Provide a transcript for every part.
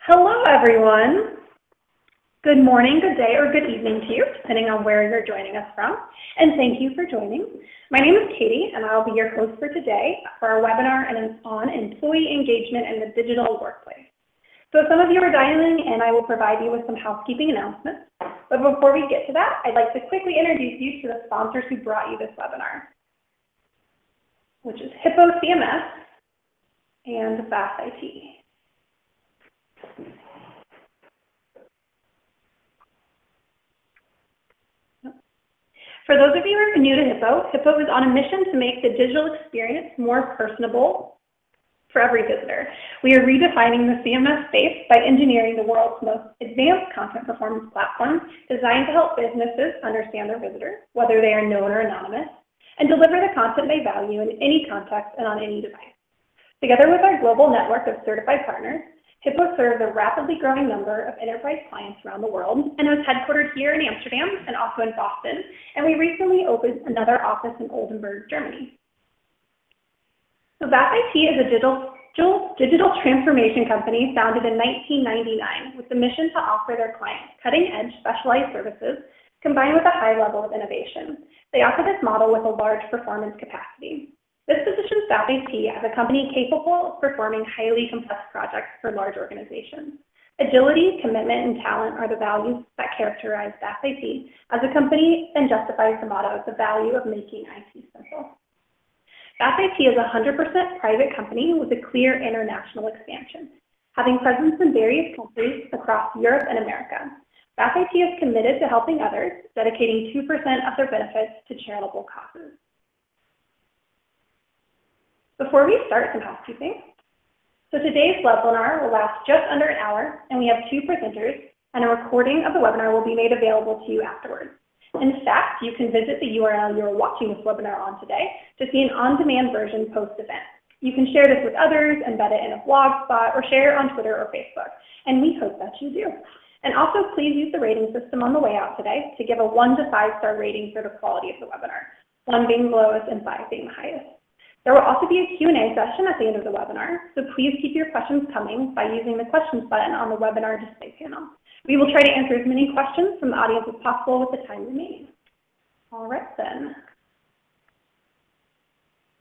Hello, everyone. Good morning, good day, or good evening to you, depending on where you're joining us from. And thank you for joining. My name is Katie, and I'll be your host for today for our webinar on employee engagement in the digital workplace. So some of you are dialing, and I will provide you with some housekeeping announcements. But before we get to that, I'd like to quickly introduce you to the sponsors who brought you this webinar, which is Hippo CMS and VASSIT. For those of you who are new to Hippo, Hippo is on a mission to make the digital experience more personable for every visitor. We are redefining the CMS space by engineering the world's most advanced content performance platform designed to help businesses understand their visitors, whether they are known or anonymous, and deliver the content they value in any context and on any device. Together with our global network of certified partners, Hippo serves a rapidly growing number of enterprise clients around the world and is headquartered here in Amsterdam and also in Boston. And we recently opened another office in Oldenburg, Germany. So VASSIT is a digital transformation company founded in 1999 with the mission to offer their clients cutting-edge specialized services combined with a high level of innovation. They offer this model with a large performance capacity. This positions VASSIT as a company capable of performing highly complex projects for large organizations. Agility, commitment, and talent are the values that characterize VASSIT as a company and justifies the motto, the value of making IT simple. VASSIT is a 100% private company with a clear international expansion, having presence in various countries across Europe and America. VASSIT is committed to helping others, dedicating 2% of their benefits to charitable causes. Before we start, some housekeeping. So today's webinar will last just under an hour, and we have 2 presenters, and a recording of the webinar will be made available to you afterwards. In fact, you can visit the URL you're watching this webinar on today to see an on-demand version post-event. You can share this with others, embed it in a blog spot, or share it on Twitter or Facebook, and we hope that you do. And also, please use the rating system on the way out today to give a 1 to 5-star rating for the quality of the webinar, 1 being the lowest and 5 being the highest. There will also be a Q&A session at the end of the webinar, so please keep your questions coming by using the questions button on the webinar display panel. We will try to answer as many questions from the audience as possible with the time remaining. All right then.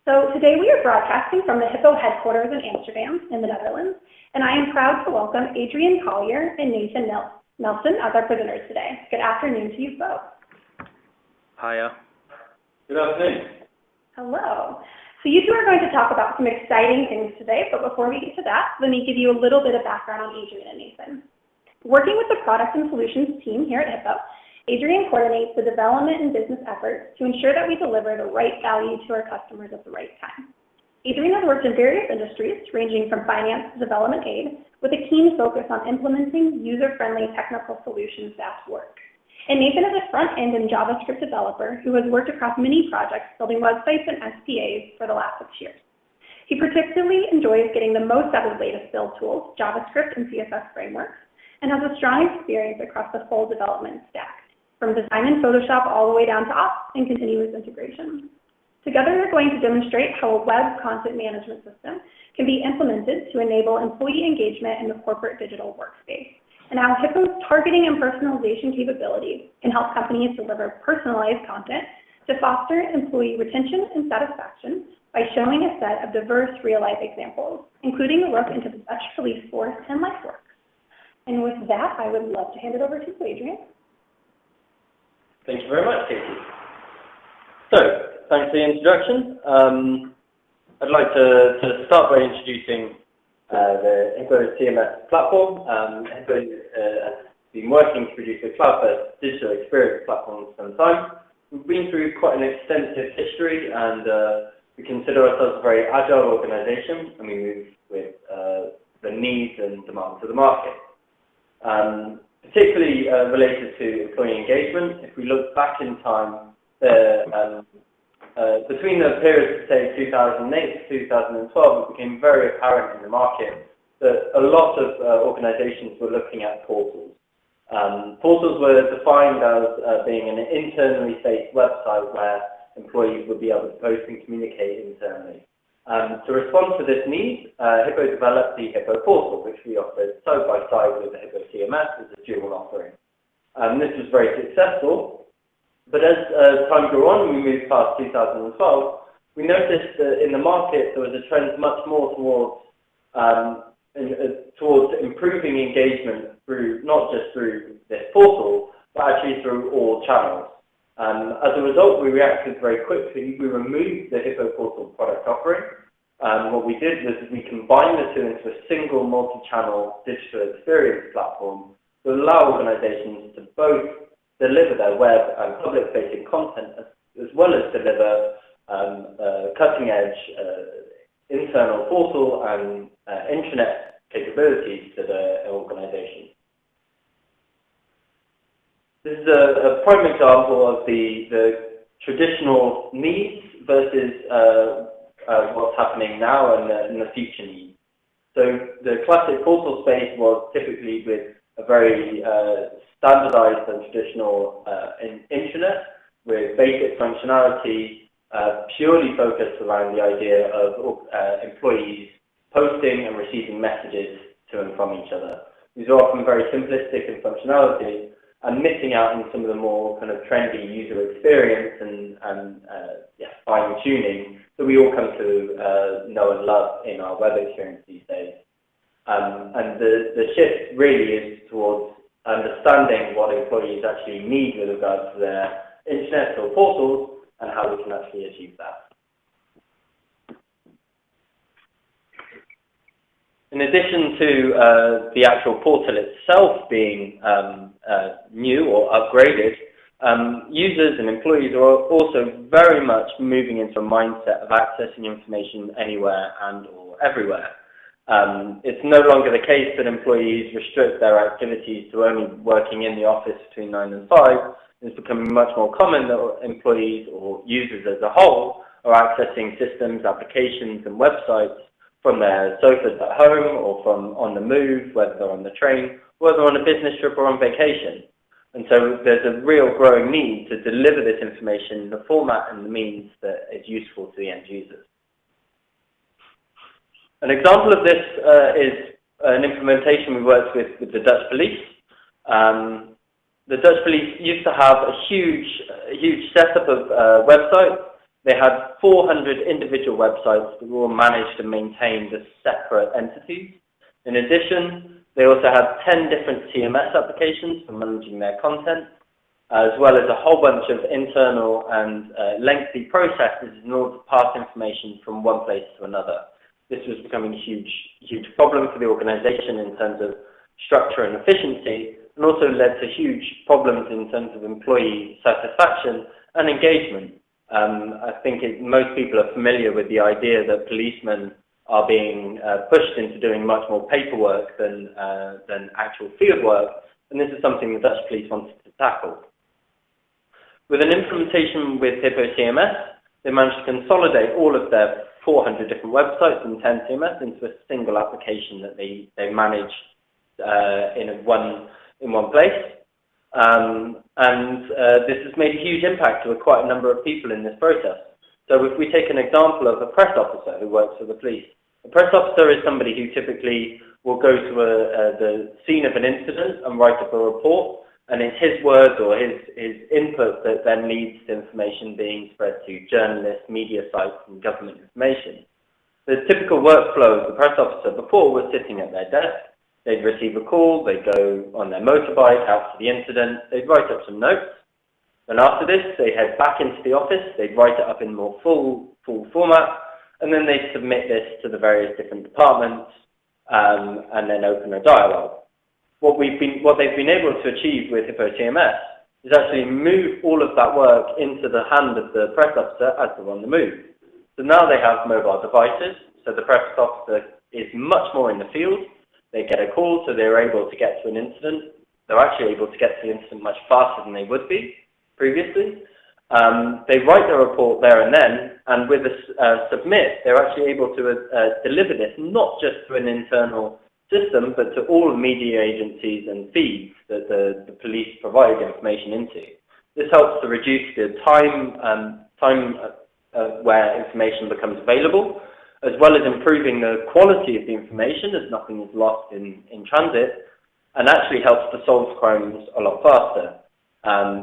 So today we are broadcasting from the Hippo headquarters in Amsterdam in the Netherlands, and I am proud to welcome Adrian Collier and Nathan Nelson as our presenters today. Good afternoon to you both. Hiya. Good afternoon. Hello. So you two are going to talk about some exciting things today, but before we get to that, let me give you a little bit of background on Adrian and Nathan. Working with the product and solutions team here at Hippo, Adrian coordinates the development and business efforts to ensure that we deliver the right value to our customers at the right time. Adrian has worked in various industries, ranging from finance to development aid, with a keen focus on implementing user-friendly technical solutions that work. And Nathan is a front-end and JavaScript developer who has worked across many projects building websites and SPAs for the last 6 years. He particularly enjoys getting the most out of the latest build tools, JavaScript and CSS frameworks, and has a strong experience across the full development stack, from design in Photoshop all the way down to ops and continuous integration. Together, we're going to demonstrate how a web content management system can be implemented to enable employee engagement in the corporate digital workspace, and how Hippo's targeting and personalization capabilities can help companies deliver personalized content to foster employee retention and satisfaction by showing a set of diverse real-life examples, including a look into the Dutch police force and LifeWorks. And with that, I would love to hand it over to you, Adrian. Thank you very much, Katie. So, thanks for the introduction. I'd like to start by introducing the Hippo CMS platform. Hippo has been working to produce a cloud-first digital experience platform for some time. We've been through quite an extensive history, and we consider ourselves a very agile organization, and we move with the needs and demands of the market. Particularly related to employee engagement, if we look back in time, between the periods of, say, 2008 to 2012, it became very apparent in the market that a lot of organizations were looking at portals. Portals were defined as being an internally faced website where employees would be able to post and communicate internally. To respond to this need, Hippo developed the Hippo portal, which we offered side by side with the Hippo CMS as a dual offering. This was very successful, but as time grew on, we moved past 2012, we noticed that in the market there was a trend much more towards improving engagement through, not just through this portal, but actually through all channels. As a result, we reacted very quickly. We removed the Hippo portal product offering. What we did was we combined the two into a single multi-channel digital experience platform to allow organizations to both deliver their web and public-facing content as well as deliver cutting-edge internal portal and intranet capabilities to the organization. This is a prime example of the traditional needs versus what's happening now and the future needs. So the classic portal space was typically with a very standardized and traditional intranet with basic functionality purely focused around the idea of employees posting and receiving messages to and from each other. These are often very simplistic in functionality and missing out on some of the more kind of trendy user experience and fine-tuning that we all come to know and love in our web experience these days. And the shift really is towards understanding what employees actually need with regards to their internet or portals and how we can actually achieve that. In addition to the actual portal itself being new or upgraded, users and employees are also very much moving into a mindset of accessing information anywhere and or everywhere. It's no longer the case that employees restrict their activities to only working in the office between 9 and 5. It's becoming much more common that employees or users as a whole are accessing systems, applications and websites from their sofas at home or from on the move, whether they're on the train, whether on a business trip or on vacation. And so there's a real growing need to deliver this information in the format and the means that is useful to the end users. An example of this is an implementation we worked with the Dutch police. The Dutch police used to have a huge setup of websites. They had 400 individual websites that were all managed and maintained as separate entities. In addition, they also had 10 different CMS applications for managing their content, as well as a whole bunch of internal and lengthy processes in order to pass information from one place to another. This was becoming a huge problem for the organization in terms of structure and efficiency, and also led to huge problems in terms of employee satisfaction and engagement. I think most people are familiar with the idea that policemen are being pushed into doing much more paperwork than actual field work, and this is something the Dutch police wanted to tackle. With an implementation with Hippo CMS, they managed to consolidate all of their 400 different websites and 10 CMS into a single application that they manage in one place. This has made a huge impact to quite a number of people in this process. So if we take an example of a press officer who works for the police, a press officer is somebody who typically will go to the scene of an incident and write up a report, and it's his words or his input that then leads to information being spread to journalists, media sites and government information. The typical workflow of the press officer before was sitting at their desk. They'd receive a call, they'd go on their motorbike out to the incident, they'd write up some notes, and after this they head back into the office, they'd write it up in more full format, and then they'd submit this to the various different departments and then open a dialogue. What they've been able to achieve with Hippo CMS is actually move all of that work into the hand of the press officer as they're on the move. So now they have mobile devices, so the press officer is much more in the field. They get a call, so they're able to get to an incident. They're actually able to get to the incident much faster than they would be previously. They write their report there and then, and with a submit, they're actually able to deliver this not just to an internal system, but to all media agencies and feeds that the police provide information into. This helps to reduce the time where information becomes available, as well as improving the quality of the information as nothing is lost in transit, and actually helps to solve crimes a lot faster.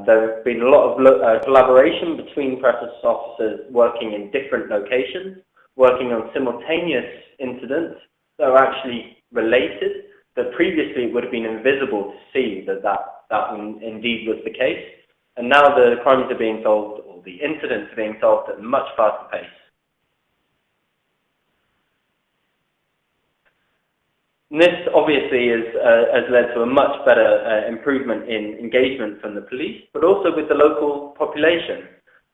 There has been a lot of collaboration between process officers working in different locations, working on simultaneous incidents that are actually related, that previously it would have been invisible to see that indeed was the case. And now the crimes are being solved, or the incidents are being solved at a much faster pace. And this obviously has led to a much better improvement in engagement from the police, but also with the local population.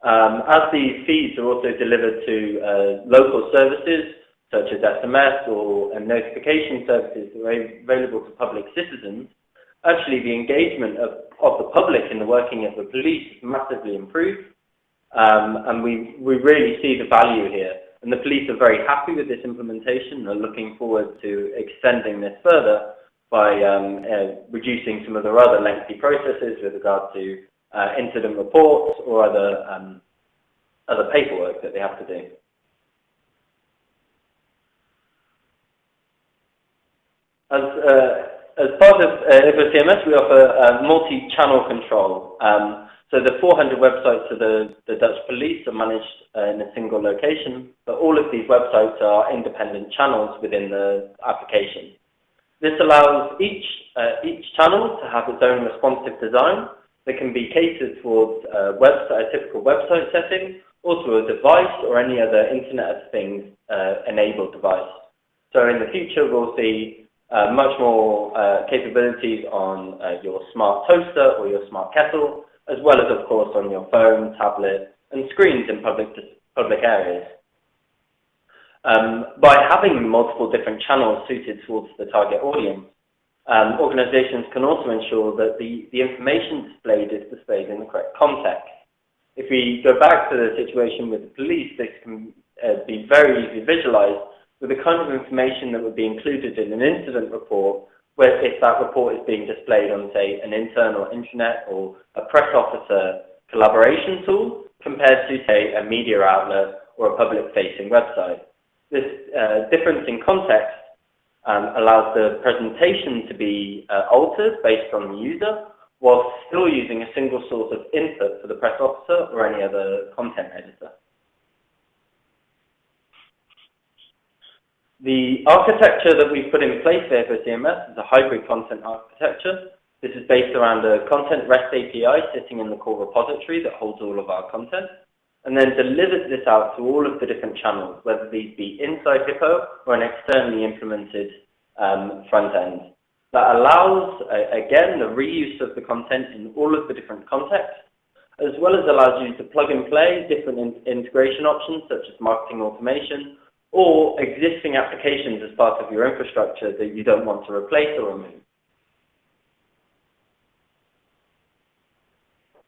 As these feeds are also delivered to local services, such as SMS and notification services that are available to public citizens, actually the engagement of the public in the working of the police is massively improved. And we really see the value here. And the police are very happy with this implementation and are looking forward to extending this further by reducing some of their other lengthy processes with regard to incident reports or other paperwork that they have to do. As part of Hippo CMS, we offer multi-channel control. So the 400 websites of the Dutch police are managed in a single location, but all of these websites are independent channels within the application. This allows each channel to have its own responsive design that can be catered towards a typical website setting, or to a device or any other Internet of Things enabled device. So in the future, we'll see much more capabilities on your smart toaster or your smart kettle, as well as, of course, on your phone, tablet, and screens in public areas. By having multiple different channels suited towards the target audience, organizations can also ensure that the information displayed is displayed in the correct context. If we go back to the situation with the police, this can be very easily visualized with the kind of information that would be included in an incident report, where if that report is being displayed on, say, an internal intranet or a press officer collaboration tool, compared to, say, a media outlet or a public-facing website. This difference in context allows the presentation to be altered based on the user, while still using a single source of input for the press officer or any other content editor. The architecture that we've put in place there for CMS is a hybrid content architecture. This is based around a content REST API sitting in the core repository that holds all of our content, and then delivers this out to all of the different channels, whether these be inside Hippo or an externally implemented front end. That allows, again, the reuse of the content in all of the different contexts, as well as allows you to plug and play different integration options, such as marketing automation, or existing applications as part of your infrastructure that you don't want to replace or remove.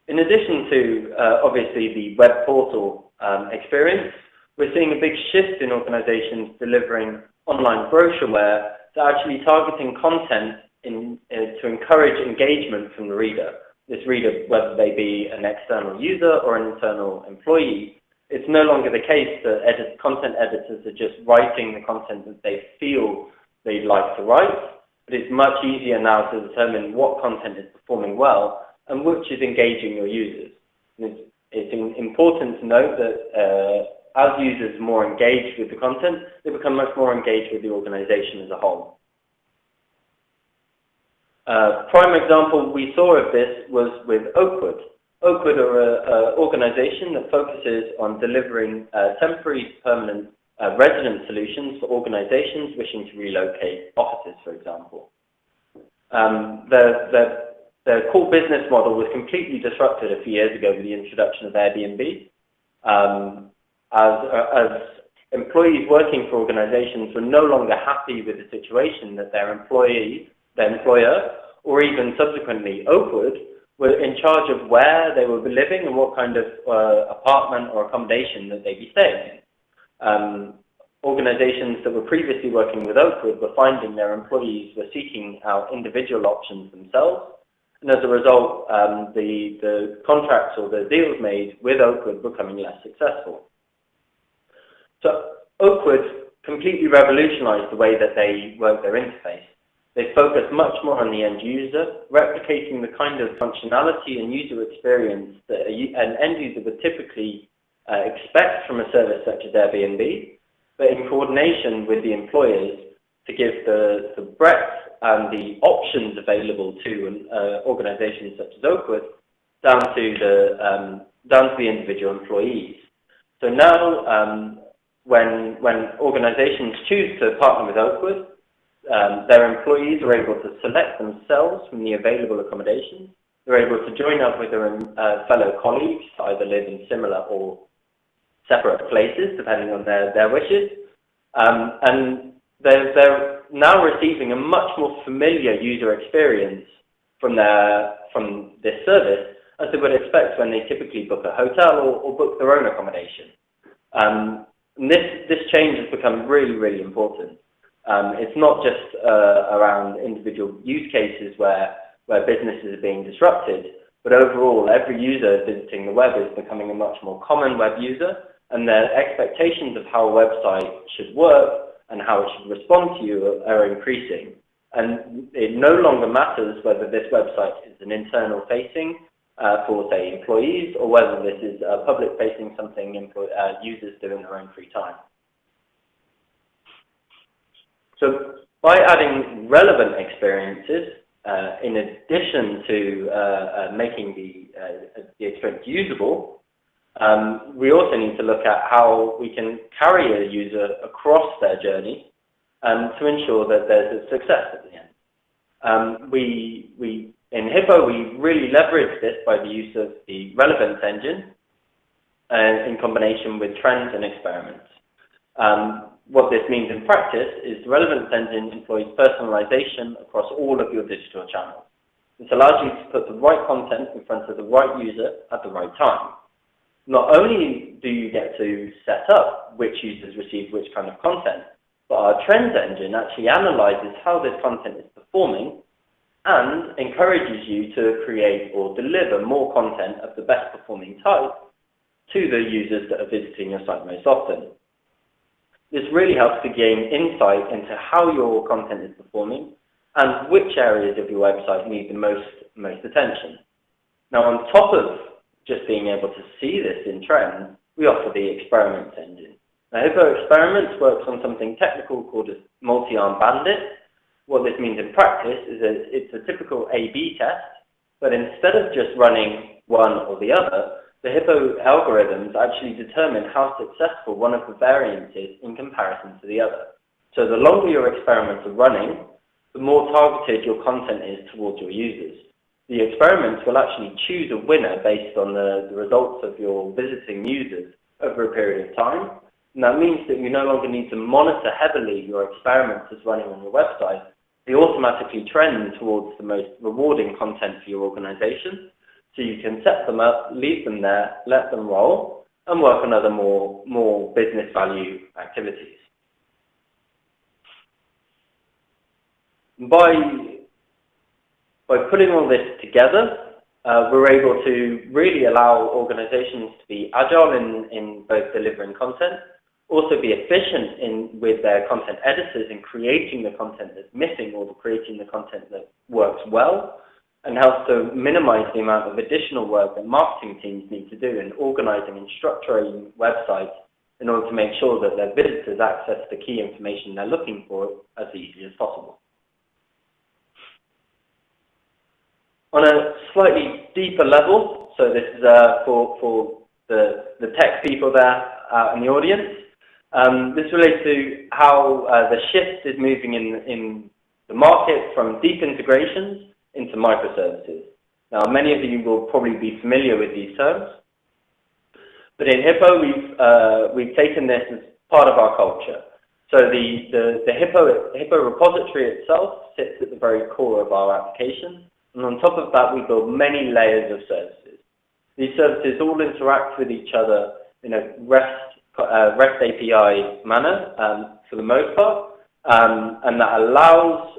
In addition to, obviously, the web portal experience, we're seeing a big shift in organizations delivering online brochureware to actually targeting content to encourage engagement from the reader. This reader, whether they be an external user or an internal employee, it's no longer the case that content editors are just writing the content that they feel they'd like to write, but it's much easier now to determine what content is performing well and which is engaging your users. And it's important to note that as users are more engaged with the content, they become much more engaged with the organization as a whole. Prime example we saw of this was with Oakwood. Oakwood are an organization that focuses on delivering temporary permanent resident solutions for organizations wishing to relocate offices, for example. Their core business model was completely disrupted a few years ago with the introduction of Airbnb. As employees working for organizations were no longer happy with the situation that their employer, or even subsequently Oakwood, were in charge of where they would be living and what kind of apartment or accommodation that they'd be staying in. Organizations that were previously working with Oakwood were finding their employees were seeking out individual options themselves, and as a result, the contracts or the deals made with Oakwood were becoming less successful. So Oakwood completely revolutionized the way that they work their interface. They focus much more on the end user, replicating the kind of functionality and user experience that an end user would typically expect from a service such as Airbnb, but in coordination with the employers to give the breadth and the options available to organizations such as Oakwood down to the individual employees. So now, when organizations choose to partner with Oakwood, their employees are able to select themselves from the available accommodations. They're able to join up with their fellow colleagues, either live in similar or separate places, depending on their wishes. And they're now receiving a much more familiar user experience from this service as they would expect when they typically book a hotel or book their own accommodation. This change has become really, really important. It's not just around individual use cases where businesses are being disrupted, but overall every user visiting the web is becoming a much more common web user, and their expectations of how a website should work and how it should respond to you are increasing. And it no longer matters whether this website is an internal facing for, say, employees, or whether this is public facing, something users do in their own free time. So by adding relevant experiences, in addition to making the experience usable, we also need to look at how we can carry a user across their journey to ensure that there's a success at the end. In Hippo, we really leverage this by the use of the relevance engine in combination with trends and experiments. What this means in practice is the relevance engine employs personalization across all of your digital channels. This allows you to put the right content in front of the right user at the right time. Not only do you get to set up which users receive which kind of content, but our trends engine actually analyzes how this content is performing and encourages you to create or deliver more content of the best performing type to the users that are visiting your site most often. This really helps to gain insight into how your content is performing and which areas of your website need the most attention. Now, on top of just being able to see this in trends, we offer the experiments engine. Now, Hippo Experiments works on something technical called a multi-arm bandit. What this means in practice is that it's a typical A/B test, but instead of just running one or the other, the Hippo algorithms actually determine how successful one of the variants is in comparison to the other. So the longer your experiments are running, the more targeted your content is towards your users. The experiments will actually choose a winner based on the results of your visiting users over a period of time. And that means that you no longer need to monitor heavily your experiments as running on your website. They automatically trend towards the most rewarding content for your organization. So you can set them up, leave them there, let them roll, and work on other more business value activities. By putting all this together, we're able to really allow organizations to be agile in both delivering content, also be efficient with their content editors in creating the content that's missing or creating the content that works well, and helps to minimize the amount of additional work that marketing teams need to do in organizing and structuring websites in order to make sure that their visitors access the key information they're looking for as easily as possible. On a slightly deeper level, so this is for the tech people there in the audience, this relates to how the shift is moving in the market from deep integrations into microservices. Now, many of you will probably be familiar with these terms, but in Hippo, we've taken this as part of our culture. So the Hippo repository itself sits at the very core of our application, and on top of that, we build many layers of services. These services all interact with each other in a REST API manner for the most part, and that allows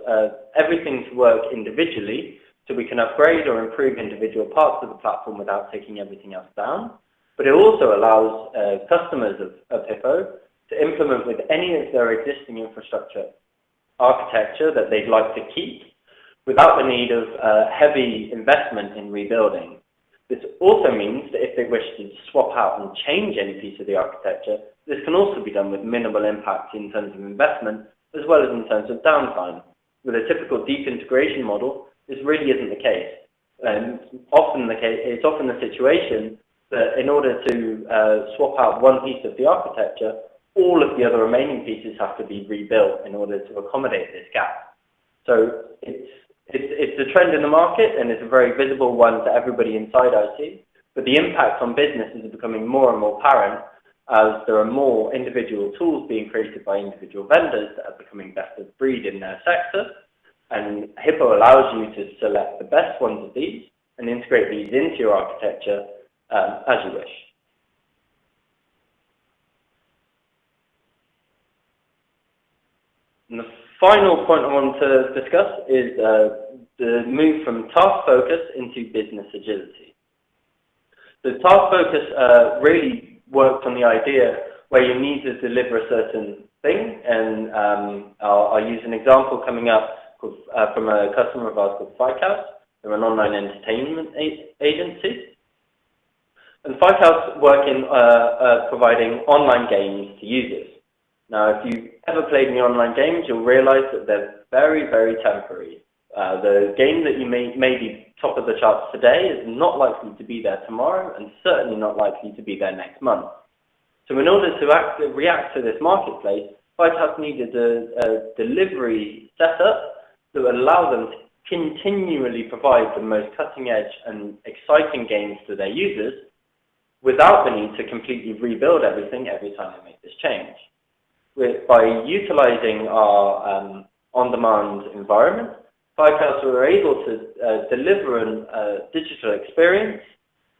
everything to work individually, so we can upgrade or improve individual parts of the platform without taking everything else down. But it also allows customers of Hippo to implement with any of their existing infrastructure architecture that they'd like to keep without the need of heavy investment in rebuilding. This also means that if they wish to swap out and change any piece of the architecture, this can also be done with minimal impact in terms of investment as well as in terms of downtime. With a typical deep integration model, this really isn't the case. It's often the situation that in order to swap out one piece of the architecture, all of the other remaining pieces have to be rebuilt in order to accommodate this gap. So it's a trend in the market, and it's a very visible one to everybody inside IT, but the impact on businesses is becoming more and more apparent as there are more individual tools being created by individual vendors that are becoming best of breed in their sector, and Hippo allows you to select the best ones of these and integrate these into your architecture as you wish. And the final point I want to discuss is the move from task focus into business agility. So task focus really works on the idea where you need to deliver a certain thing, and I'll use an example coming up from a customer of ours called Fikehouse. They're an online entertainment agency. And Fikehouse work in providing online games to users. Now, if you've ever played any online games, you'll realize that they're very, very temporary. The game that you may be top of the charts today is not likely to be there tomorrow, and certainly not likely to be there next month. So in order to react to this marketplace, Fikehouse needed a delivery setup that would allow them to continually provide the most cutting-edge and exciting games to their users without the need to completely rebuild everything every time they make this change. By utilizing our on-demand environment, Fikehouse were able to deliver a digital experience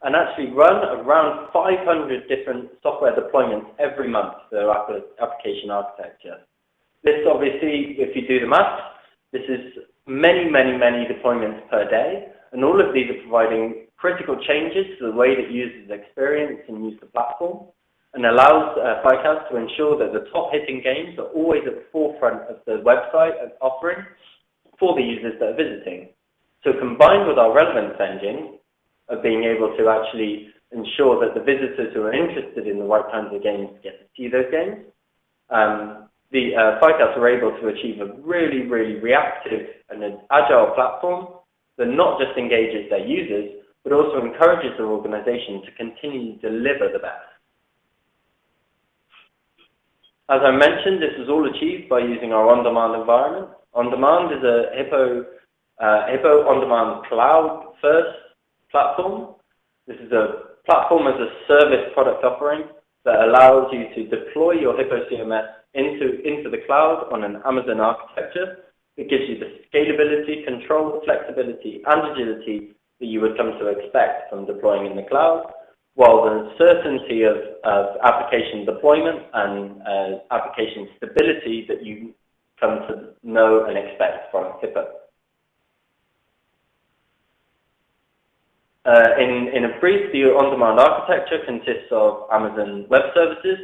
and actually run around 500 different software deployments every month for their application architecture. This obviously, if you do the math, this is many, many, many deployments per day, and all of these are providing critical changes to the way that users experience and use the platform, and allows Fikehouse to ensure that the top-hitting games are always at the forefront of the website offering for the users that are visiting. So combined with our relevance engine of being able to actually ensure that the visitors who are interested in the right kinds of games get to see those games, the Fikehouse are able to achieve a really, really reactive and an agile platform that not just engages their users, but also encourages their organization to continue to deliver the best. As I mentioned, this was all achieved by using our on-demand environment. On-demand is a Hippo on-demand cloud-first platform. This is a platform as a service product offering that allows you to deploy your Hippo CMS into the cloud on an Amazon architecture. It gives you the scalability, control, flexibility, and agility that you would come to expect from deploying in the cloud, while the certainty of application deployment and application stability that you come to know and expect from Hippo. In a brief, the on-demand architecture consists of Amazon Web Services.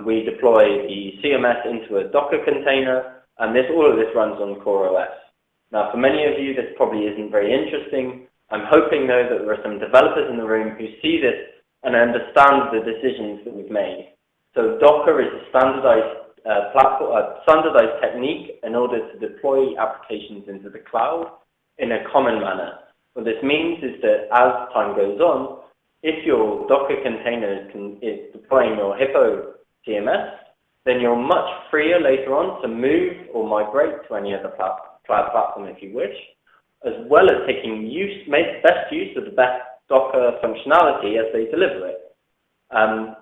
We deploy the CMS into a Docker container, and all of this runs on CoreOS. Now, for many of you, this probably isn't very interesting. I'm hoping, though, that there are some developers in the room who see this and understand the decisions that we've made. So Docker is a standardized technique in order to deploy applications into the cloud in a common manner. What this means is that as time goes on, if your Docker container is deploying your Hippo CMS, then you're much freer later on to move or migrate to any other cloud platform if you wish, as well as make best use of the best Docker functionality as they deliver it. And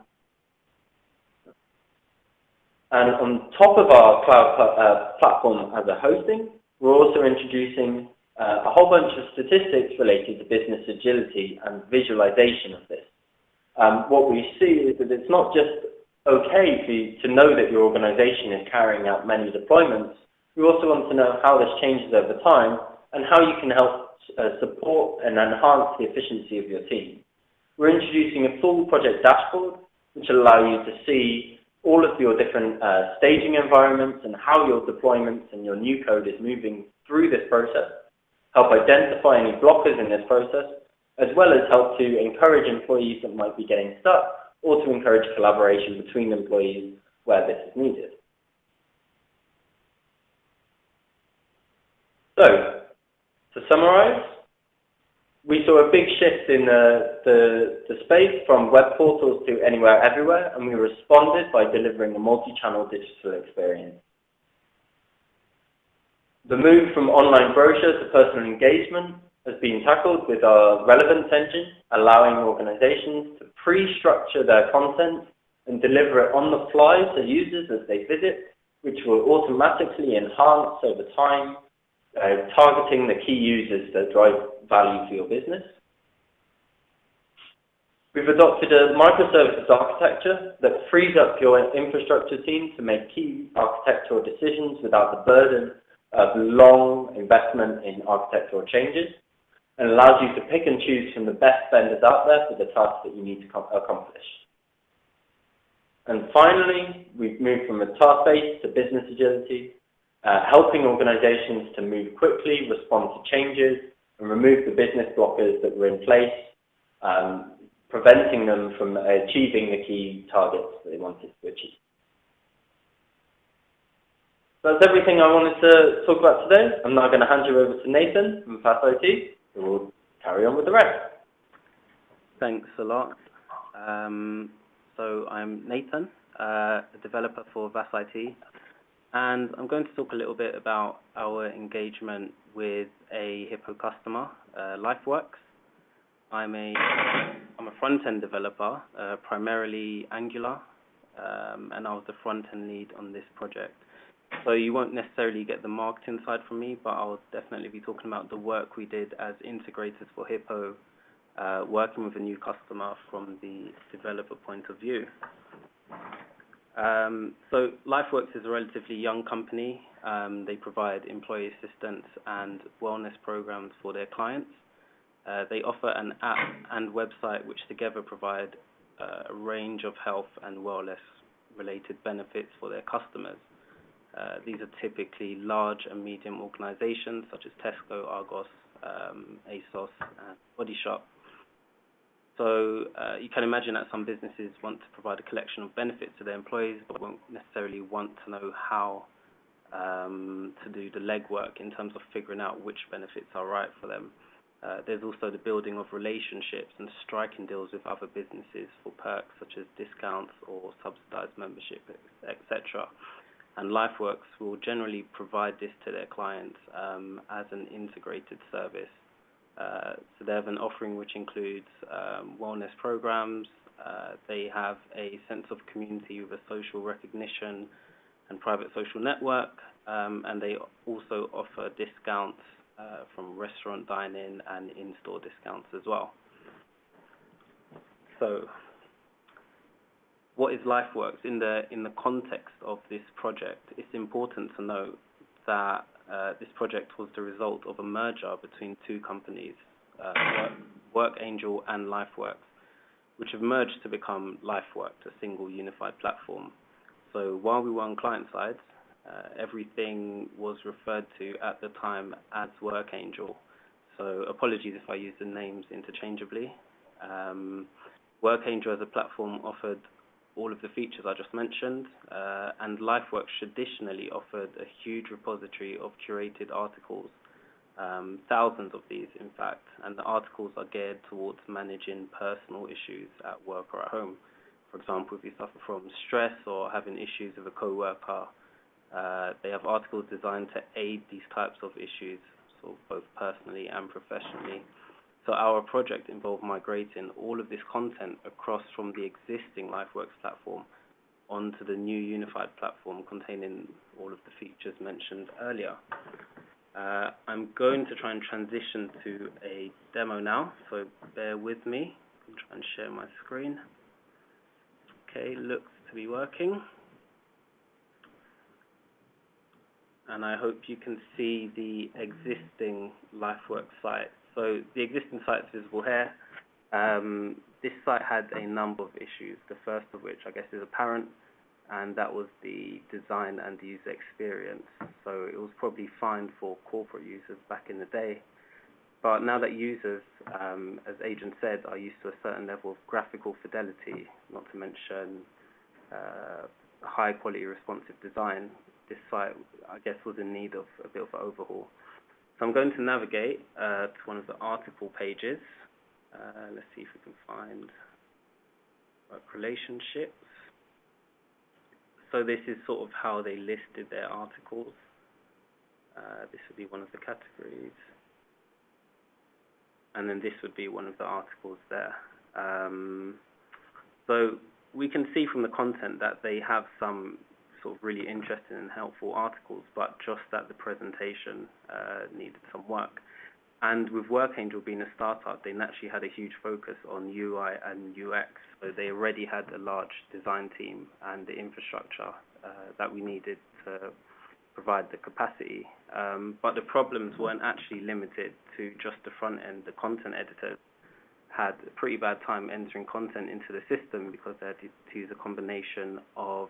on top of our cloud platform as a hosting, we're also introducing a whole bunch of statistics related to business agility and visualization of this. What we see is that it's not just okay to know that your organization is carrying out many deployments. We also want to know how this changes over time and how you can help support and enhance the efficiency of your team. We're introducing a full project dashboard, which will allow you to see all of your different staging environments and how your deployments and your new code is moving through this process, help identify any blockers in this process, as well as help to encourage employees that might be getting stuck, or to encourage collaboration between employees where this is needed. So, to summarize, we saw a big shift in the space from web portals to anywhere, everywhere, and we responded by delivering a multi-channel digital experience. The move from online brochure to personal engagement has been tackled with our relevance engine, allowing organizations to pre-structure their content and deliver it on the fly to users as they visit, which will automatically enhance over time, targeting the key users that drive value for your business. We've adopted a microservices architecture that frees up your infrastructure team to make key architectural decisions without the burden of long investment in architectural changes, and allows you to pick and choose from the best vendors out there for the tasks that you need to accomplish. And finally, we've moved from a task-based to business agility, helping organizations to move quickly, respond to changes, and remove the business blockers that were in place, preventing them from achieving the key targets that they wanted to achieve. That's everything I wanted to talk about today. I'm now going to hand you over to Nathan from VASSIT, who will carry on with the rest. Thanks a lot. So I'm Nathan, a developer for VASSIT, and I'm going to talk a little bit about our engagement with a Hippo customer, LifeWorks. I'm a front-end developer, primarily Angular, and I was the front-end lead on this project. So you won't necessarily get the marketing side from me, but I'll definitely be talking about the work we did as integrators for Hippo, working with a new customer from the developer point of view. So LifeWorks is a relatively young company. They provide employee assistance and wellness programs for their clients. They offer an app and website which together provide a range of health and wellness related benefits for their customers. These are typically large and medium organizations such as Tesco, Argos, ASOS, and Body Shop. So you can imagine that some businesses want to provide a collection of benefits to their employees, but won't necessarily want to know how to do the legwork in terms of figuring out which benefits are right for them. There's also the building of relationships and striking deals with other businesses for perks such as discounts or subsidized membership, etc. And LifeWorks will generally provide this to their clients as an integrated service. So they have an offering which includes wellness programs. They have a sense of community with a social recognition and private social network. And they also offer discounts from restaurant dining and in-store discounts as well. So what is LifeWorks? In the context of this project, it's important to note that this project was the result of a merger between two companies, WorkAngel and LifeWorks, which have merged to become LifeWorks, a single unified platform. So while we were on client side, everything was referred to at the time as WorkAngel. So apologies if I use the names interchangeably. WorkAngel as a platform offered all of the features I just mentioned, and LifeWorks traditionally offered a huge repository of curated articles, thousands of these in fact, and the articles are geared towards managing personal issues at work or at home. For example, if you suffer from stress or having issues with a co-worker, they have articles designed to aid these types of issues, so both personally and professionally. So our project involved migrating all of this content across from the existing LifeWorks platform onto the new unified platform containing all of the features mentioned earlier. I'm going to try and transition to a demo now, so bear with me. I'll try and share my screen. Okay, looks to be working. And I hope you can see the existing LifeWorks site. So the existing site is visible here. This site had a number of issues, the first of which I guess is apparent. and that was the design and user experience. So it was probably fine for corporate users back in the day. But now that users, as Adrian said, are used to a certain level of graphical fidelity, not to mention high quality responsive design, this site, I guess, was in need of a bit of an overhaul. So I'm going to navigate to one of the article pages. Let's see if we can find work relationships. So this is sort of how they listed their articles. This would be one of the categories. And then this would be one of the articles there. So we can see from the content that they have some sort of really interesting and helpful articles, but just that the presentation needed some work. And with WorkAngel being a startup, they naturally had a huge focus on UI and UX. So they already had a large design team and the infrastructure that we needed to provide the capacity. But the problems weren't actually limited to just the front end. The content editors had a pretty bad time entering content into the system because they had to use a combination of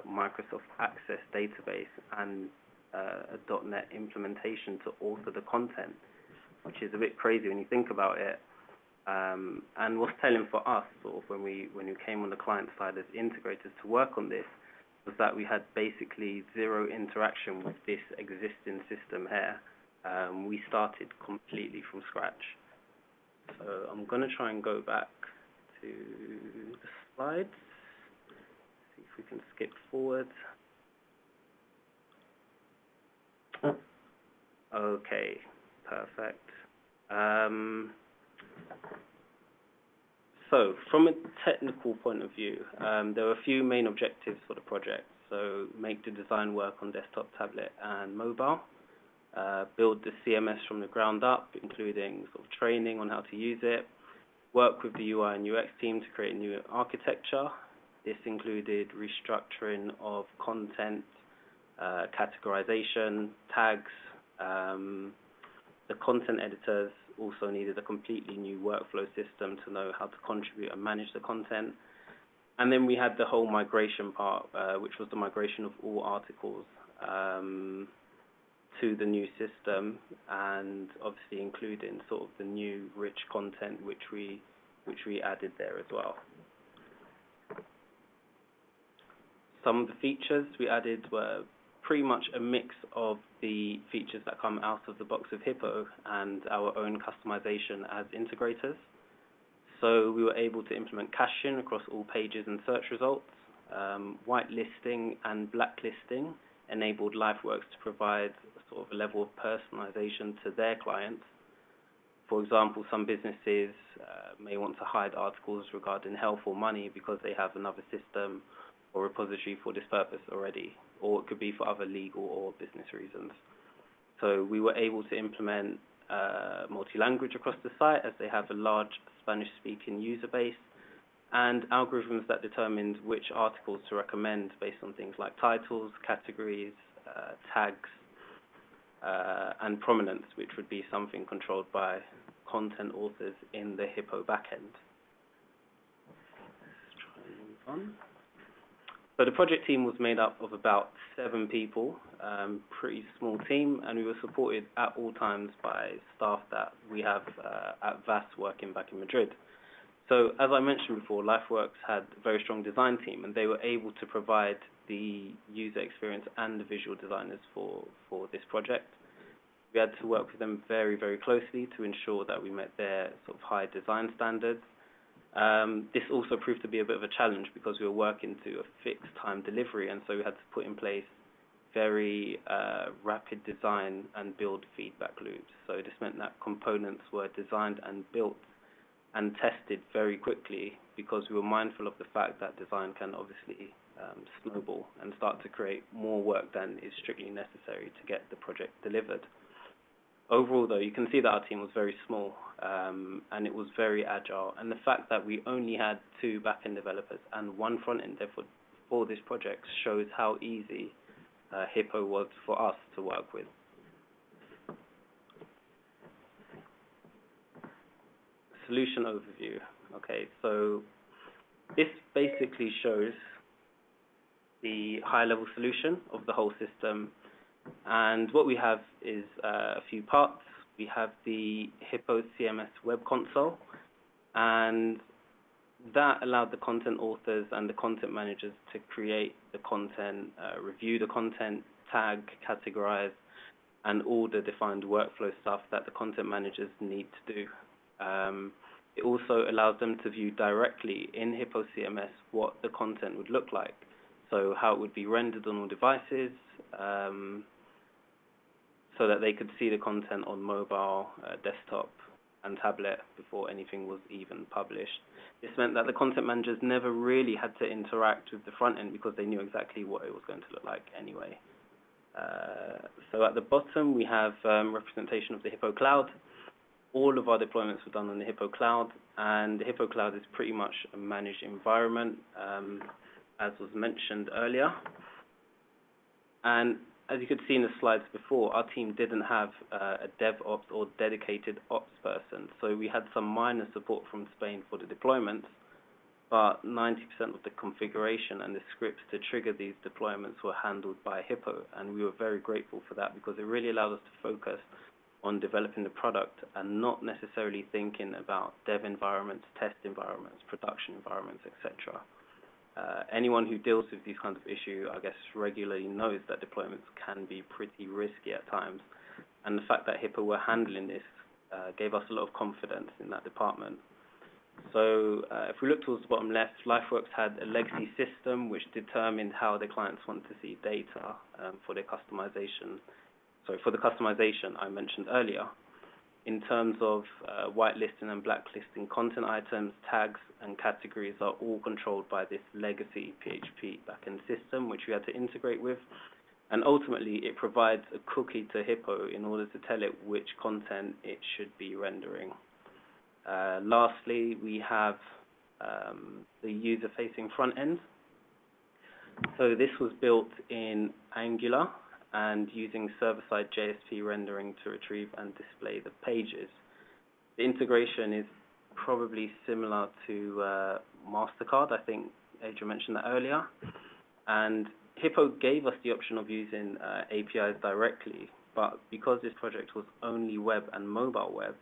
Microsoft Access database and a .NET implementation to alter the content, which is a bit crazy when you think about it. And what's telling for us, sort of when we came on the client side as integrators to work on this, was that we had basically zero interaction with this existing system here. We started completely from scratch. So I'm going to try and go back to the slides, see if we can skip forward. Okay, perfect. So from a technical point of view, there were a few main objectives for the project. So make the design work on desktop, tablet, and mobile. Build the CMS from the ground up, including sort of training on how to use it. Work with the UI and UX team to create a new architecture. This included restructuring of content, categorization, tags. The content editors also needed a completely new workflow system to know how to contribute and manage the content. And then we had the whole migration part, which was the migration of all articles to the new system, and obviously including sort of the new rich content which we added there as well. Some of the features we added were pretty much a mix of the features that come out of the box of Hippo and our own customization as integrators. So we were able to implement caching across all pages and search results. Whitelisting and blacklisting enabled LifeWorks to provide sort of a level of personalization to their clients. For example, some businesses may want to hide articles regarding health or money because they have another system or repository for this purpose already, or it could be for other legal or business reasons. So we were able to implement multi-language across the site as they have a large Spanish-speaking user base, and algorithms that determined which articles to recommend based on things like titles, categories, tags, and prominence, which would be something controlled by content authors in the Hippo backend. Let's try and move on. So the project team was made up of about 7 people, pretty small team, and we were supported at all times by staff that we have at VASSIT working back in Madrid. So as I mentioned before, LifeWorks had a very strong design team, and they were able to provide the user experience and the visual designers for this project. We had to work with them very, very closely to ensure that we met their sort of high design standards. This also proved to be a bit of a challenge because we were working to a fixed time delivery, and so we had to put in place very rapid design and build feedback loops. So this meant that components were designed and built and tested very quickly because we were mindful of the fact that design can obviously snowball and start to create more work than is strictly necessary to get the project delivered. Overall, though, you can see that our team was very small and it was very agile. And the fact that we only had 2 back-end developers and 1 front-end dev for this project shows how easy Hippo was for us to work with. Solution overview. Okay, so this basically shows the high-level solution of the whole system. And what we have is a few parts. We have the Hippo CMS web console, and that allowed the content authors and the content managers to create the content, review the content, tag, categorize, and all the defined workflow stuff that the content managers need to do. It also allows them to view directly in Hippo CMS what the content would look like, so how it would be rendered on all devices, so that they could see the content on mobile, desktop, and tablet before anything was even published. This meant that the content managers never really had to interact with the front end because they knew exactly what it was going to look like anyway. So at the bottom we have representation of the Hippo Cloud. All of our deployments were done on the Hippo Cloud, and the Hippo Cloud is pretty much a managed environment, as was mentioned earlier. And as you could see in the slides before, our team didn't have a DevOps or dedicated ops person, so we had some minor support from Spain for the deployments, but 90% of the configuration and the scripts to trigger these deployments were handled by Hippo, and we were very grateful for that because it really allowed us to focus on developing the product and not necessarily thinking about dev environments, test environments, production environments, etc. Anyone who deals with these kinds of issues, I guess, regularly knows that deployments can be pretty risky at times, and the fact that Hippo were handling this gave us a lot of confidence in that department. So if we look towards the bottom left, LifeWorks had a legacy system which determined how the clients want to see data for their customization. So for the customization I mentioned earlier, in terms of whitelisting and blacklisting content items, tags and categories are all controlled by this legacy PHP backend system, which we had to integrate with. And ultimately, it provides a cookie to Hippo in order to tell it which content it should be rendering. Lastly, we have the user-facing front end. So this was built in Angular and using server-side JSP rendering to retrieve and display the pages. The integration is probably similar to MasterCard. I think Adrian mentioned that earlier. And Hippo gave us the option of using APIs directly, but because this project was only web and mobile web,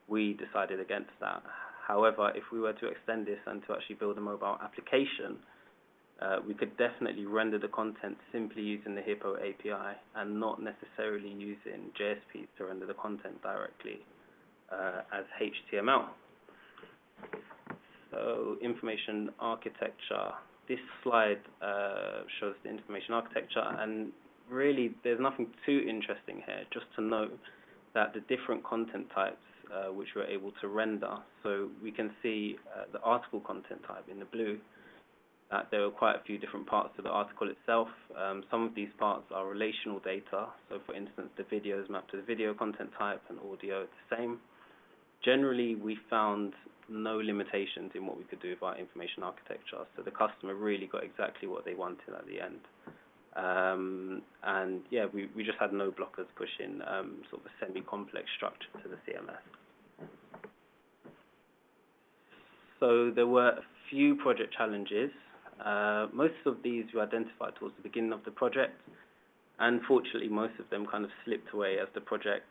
we decided against that. However, if we were to extend this and to actually build a mobile application, we could definitely render the content simply using the Hippo API and not necessarily using JSP to render the content directly as HTML. So information architecture. This slide shows the information architecture, and really there's nothing too interesting here, just to note that the different content types which we're able to render. So we can see the article content type in the blue, that there are quite a few different parts to the article itself. Some of these parts are relational data. So for instance, the video is mapped to the video content type and audio is the same. Generally, we found no limitations in what we could do with our information architecture. So the customer really got exactly what they wanted at the end. And yeah, we just had no blockers pushing sort of a semi-complex structure to the CMS. So there were a few project challenges. Most of these we identified towards the beginning of the project, and fortunately most of them kind of slipped away as the project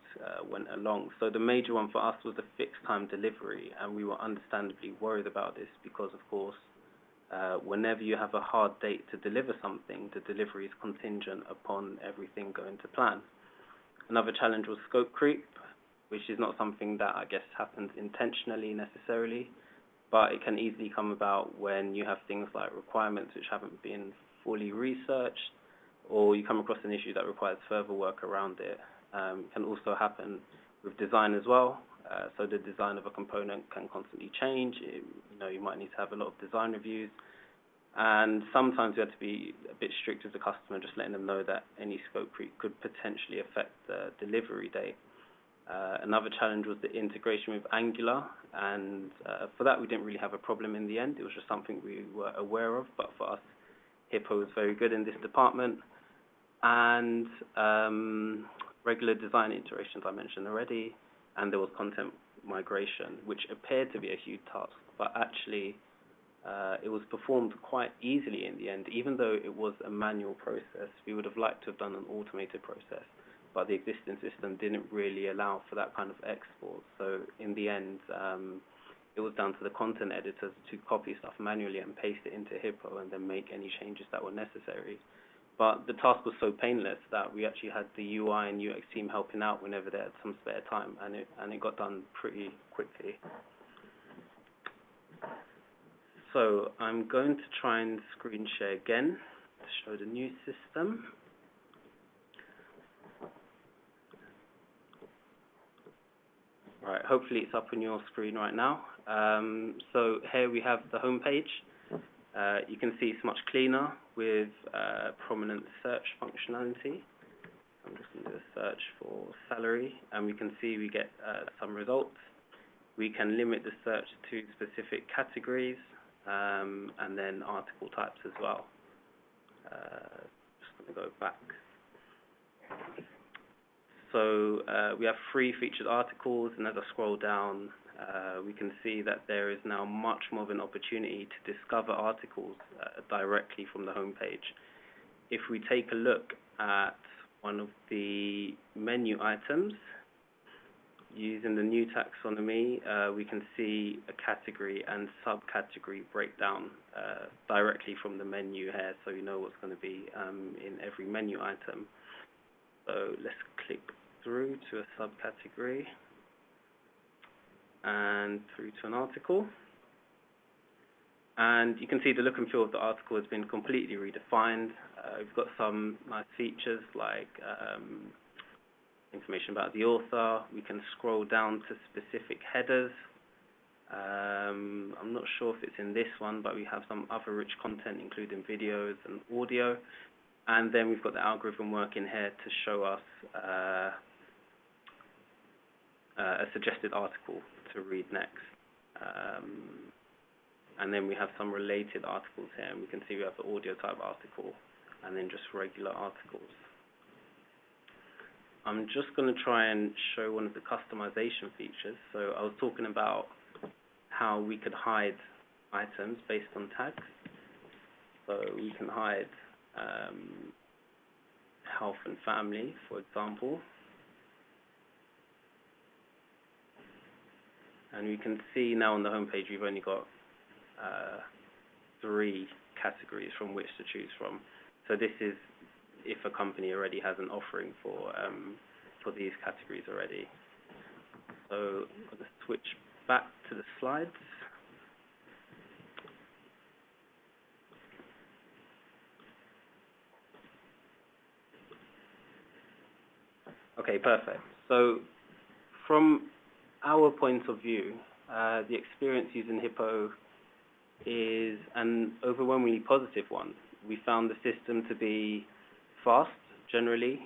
went along. So the major one for us was the fixed time delivery, and we were understandably worried about this because, of course, whenever you have a hard date to deliver something, the delivery is contingent upon everything going to plan. Another challenge was scope creep, which is not something that I guess happens intentionally necessarily, but it can easily come about when you have things like requirements which haven't been fully researched, or you come across an issue that requires further work around it. It can also happen with design as well. So the design of a component can constantly change. You might need to have a lot of design reviews. And sometimes you have to be a bit strict with the customer, just letting them know that any scope creep could potentially affect the delivery date. Another challenge was the integration with Angular, and for that we didn't really have a problem in the end. It was just something we were aware of, but for us, Hippo was very good in this department. And regular design iterations I mentioned already, and there was content migration, which appeared to be a huge task, but actually it was performed quite easily in the end, even though it was a manual process. We would have liked to have done an automated process, but the existing system didn't really allow for that kind of export. So in the end, it was down to the content editors to copy stuff manually and paste it into Hippo and then make any changes that were necessary. But the task was so painless that we actually had the UI and UX team helping out whenever they had some spare time, and it got done pretty quickly. So I'm going to try and screen share again to show the new system. Right, hopefully it's up on your screen right now. So here we have the home page. You can see it's much cleaner with prominent search functionality. I'm just going to do a search for salary, and we can see we get some results. We can limit the search to specific categories, and then article types as well. Just going to go back. So we have 3 featured articles, and as I scroll down, we can see that there is now much more of an opportunity to discover articles directly from the homepage. If we take a look at one of the menu items, using the new taxonomy, we can see a category and subcategory breakdown directly from the menu here, so you know what's going to be in every menu item. So let's click through to a subcategory and through to an article. And you can see the look and feel of the article has been completely redefined. We've got some nice features like information about the author. We can scroll down to specific headers. I'm not sure if it's in this one, but we have some other rich content, including videos and audio. And then we've got the algorithm working here to show us a suggested article to read next. And then we have some related articles here, and we can see we have the audio type article and then just regular articles. I'm just going to try and show one of the customization features. So I was talking about how we could hide items based on tags. So we can hide health and family, for example. And we can see now on the homepage we've only got 3 categories from which to choose from. So this is if a company already has an offering for these categories already. So I'm going to switch back to the slides. Okay, perfect. So from our point of view, the experience using Hippo is an overwhelmingly positive one. We found the system to be fast, generally.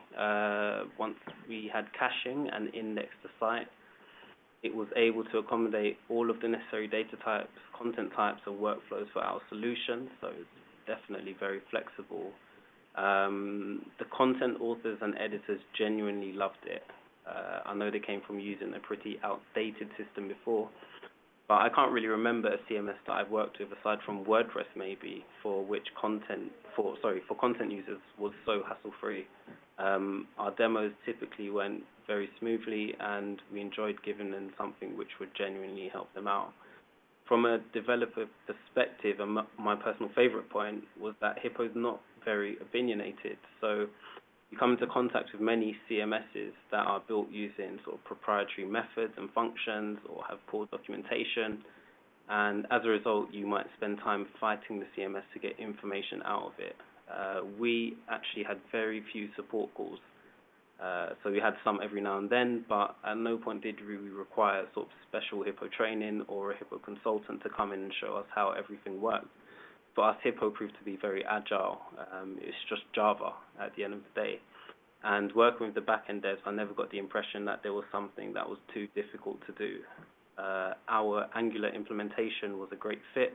Once we had caching and indexed the site, it was able to accommodate all of the necessary data types, content types, and workflows for our solution, so it's definitely very flexible. The content authors and editors genuinely loved it. I know they came from using a pretty outdated system before, but I can't really remember a CMS that I've worked with aside from WordPress maybe, for which for content users was so hassle-free. Our demos typically went very smoothly, and we enjoyed giving them something which would genuinely help them out. From a developer perspective, and my personal favorite point was that Hippo is not very opinionated. So you come into contact with many CMSs that are built using sort of proprietary methods and functions or have poor documentation. And as a result, you might spend time fighting the CMS to get information out of it. We actually had very few support calls. So we had some every now and then, but at no point did we require sort of special Hippo training or a Hippo consultant to come in and show us how everything worked. For us, Hippo proved to be very agile. It's just Java at the end of the day. And working with the back-end devs, I never got the impression that there was something that was too difficult to do. Our Angular implementation was a great fit,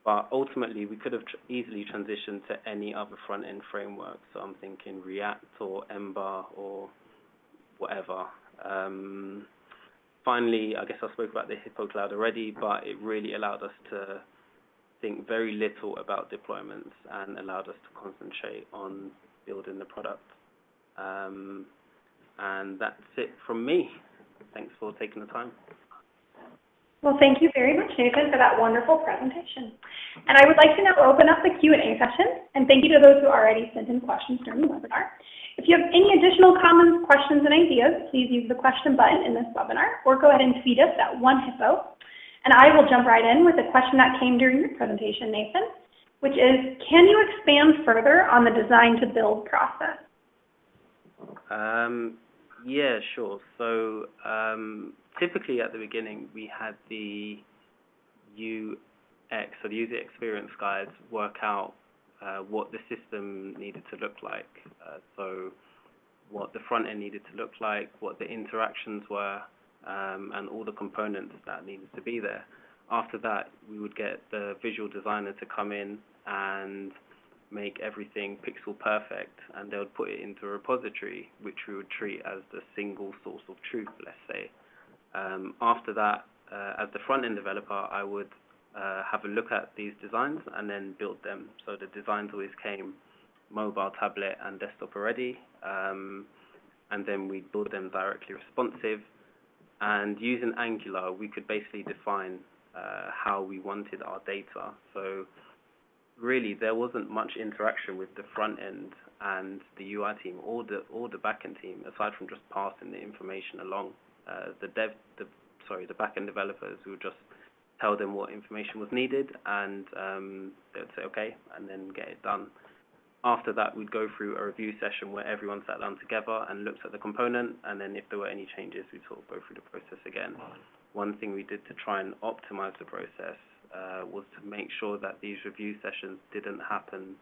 but ultimately we could have easily transitioned to any other front-end framework. So I'm thinking React or Ember or whatever. Finally, I guess I spoke about the Hippo Cloud already, but it really allowed us to think very little about deployments and allowed us to concentrate on building the product. And that's it from me. Thanks for taking the time. Well, thank you very much, Nathan, for that wonderful presentation. And I would like to now open up the Q&A session, and thank you to those who already sent in questions during the webinar. If you have any additional comments, questions, and ideas, please use the question button in this webinar, or go ahead and tweet us at @1Hippo. And I will jump right in with a question that came during your presentation, Nathan, which is, can you expand further on the design to build process? Yeah, sure. So typically at the beginning, we had the UX, so the user experience guides, work out what the system needed to look like. So what the front end needed to look like, what the interactions were, and all the components that needed to be there. After that, we would get the visual designer to come in and make everything pixel perfect, and they would put it into a repository, which we would treat as the single source of truth, let's say. After that, as the front-end developer, I would have a look at these designs and then build them. So the designs always came mobile, tablet, and desktop already, and then we build them directly responsive. And using Angular, we could basically define how we wanted our data. So really, there wasn't much interaction with the front end and the UI team or the back end team, aside from just passing the information along. The back end developers would just tell them what information was needed, and they would say okay, and then get it done. After that, we'd go through a review session where everyone sat down together and looked at the component, and then if there were any changes, we'd sort of go through the process again. One thing we did to try and optimize the process was to make sure that these review sessions didn't happen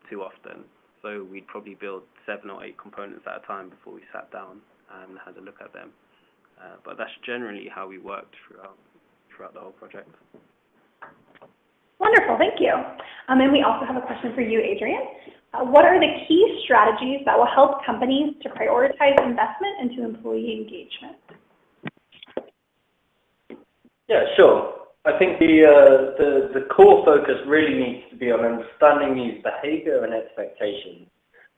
too often. So we'd probably build 7 or 8 components at a time before we sat down and had a look at them. But that's generally how we worked throughout the whole project. Wonderful, thank you. And we also have a question for you, Adrian. What are the key strategies that will help companies to prioritize investment into employee engagement? Yeah, sure. I think the core focus really needs to be on understanding user behavior and expectations.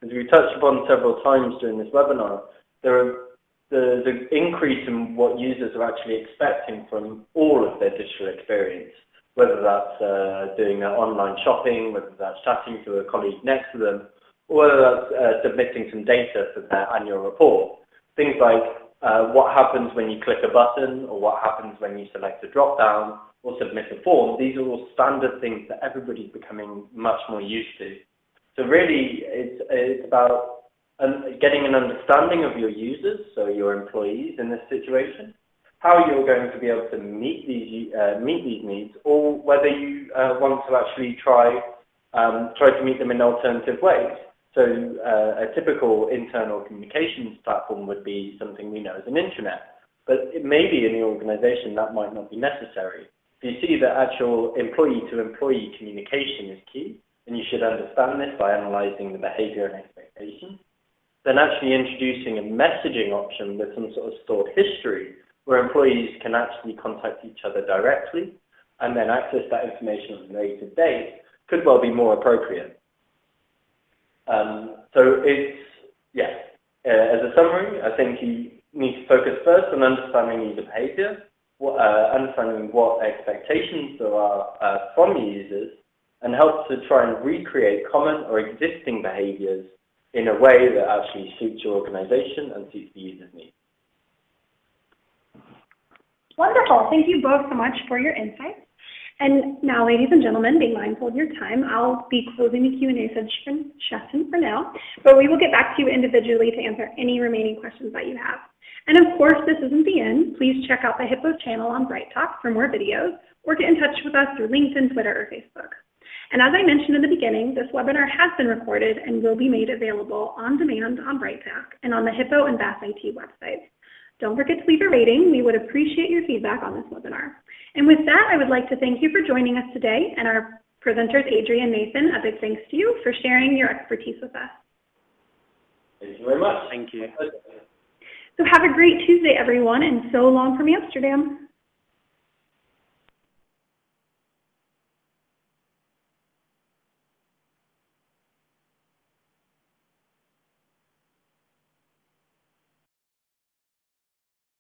As we touched upon several times during this webinar, the increase in what users are actually expecting from all of their digital experience, whether that's doing their online shopping, whether that's chatting to a colleague next to them, or whether that's submitting some data for their annual report. Things like what happens when you click a button, or what happens when you select a drop-down, or submit a form. These are all standard things that everybody's becoming much more used to. So really, it's about getting an understanding of your users, so your employees in this situation, how you're going to be able to meet these needs, or whether you want to actually try to meet them in alternative ways. So a typical internal communications platform would be something we know as an intranet, but it may be in the organization that might not be necessary. So you see that actual employee-to-employee communication is key, and you should understand this by analyzing the behavior and expectations. Then actually introducing a messaging option with some sort of stored history where employees can actually contact each other directly and then access that information at a later date could well be more appropriate. As a summary, I think you need to focus first on understanding user behavior, understanding what expectations there are from users, and help to try and recreate common or existing behaviors in a way that actually suits your organization and suits the user's needs. Wonderful. Thank you both so much for your insights. And now, ladies and gentlemen, be mindful of your time. I'll be closing the Q&A session for now, but we will get back to you individually to answer any remaining questions that you have. And of course, this isn't the end. Please check out the Hippo channel on Bright Talk for more videos, or get in touch with us through LinkedIn, Twitter, or Facebook. And as I mentioned in the beginning, this webinar has been recorded and will be made available on demand on Bright Talk and on the Hippo and VASSIT websites. Don't forget to leave a rating. We would appreciate your feedback on this webinar. And with that, I would like to thank you for joining us today, and our presenters, Adrian and Nathan, a big thanks to you for sharing your expertise with us. Thank you very much. Thank you. So have a great Tuesday, everyone, and so long from Amsterdam.